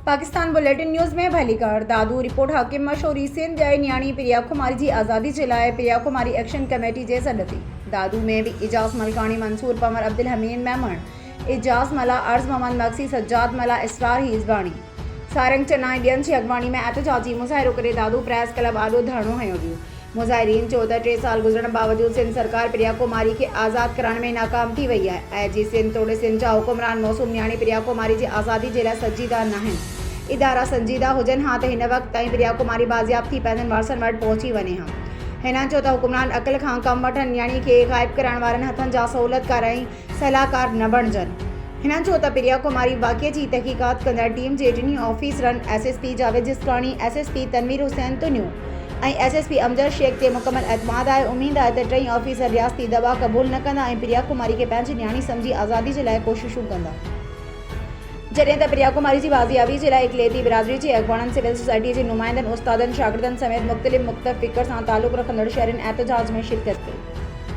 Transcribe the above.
Pakistan bulletin news में भलीगढ़ दादू report हाकिम मशहूरी सिंध जय न्याणी प्रिया कुमारी जी आज़ादी जे लाइ प्रिया कुमारी एक्शन कमेटी जे सदती दादू में भी इजाज़ मलकानी मंसूर पमर अब्दुल हमीद मेमण इजाज़ मला अर्ज़ मोहम्मद मक्सी सज्जाद मला इसरार हिज़बाणी सारंग चनाई ॿियनि जी अॻवानी में एहतजाजी मुज़ाहिरो करे दादू प्रेस क्लब आॾो धरणो हयो वियो। मुज़ाहिरीन चयो त 3 साल गुज़रण बावजूद सिंध सरकार प्रिया कुमारी के आज़ाद करण में नाकाम थी वही है। जी सिंध तोड़े सिंध जा हुक्मरान मौसूम न्याणी प्रिया कुमारी की आज़ादी के लिए संजीदा नाहिन। इदारा संजीदा हुजन हाँ तो इन वक्त ताईं प्रिया कुमारी बाज़ियाब थी पंहिंजनि वारसनि वटि पहुची वञे हाँ। हिननि चयो त हुक्मरान अक़ल खां कमु वठनि न्याणी खे ग़ाइब करण वारनि हथनि जा सहूलियतकार ऐं सलाहकार न बणिजनि। हिननि चयो त प्रिया कुमारी वाक़िए जी तहक़ीक़ात कंदड़ टीम जे टिनी ऑफिसरनि एसएसपी जावेद जिसकानी एसएसपी तनवीर हुसैन तुनियो ऐं एसएसपी अमजद शेख ते मुकमल एतमाद आहे। उम्मीद आहे त टई ऑफिसर रियासती दवा क़बूल न कंदा ऐं प्रिया कुमारी खे पंहिंजी न्याणी सम्झी आज़ादी जे लाइ कोशिशूं कंदा। जॾहिं त प्रिया कुमारी जी बाज़ियाबी जे लाइ इक़लियती बिरादरी जे अॻवाननि सिविल सोसाइटी जे नुमाइंदनि उस्तादनि शागिर्दनि समेत मुख़्तलिफ़ फ़िक्र सां तालुक़ रखंदड़ शहरनि एहतजाज में शिरकत कई।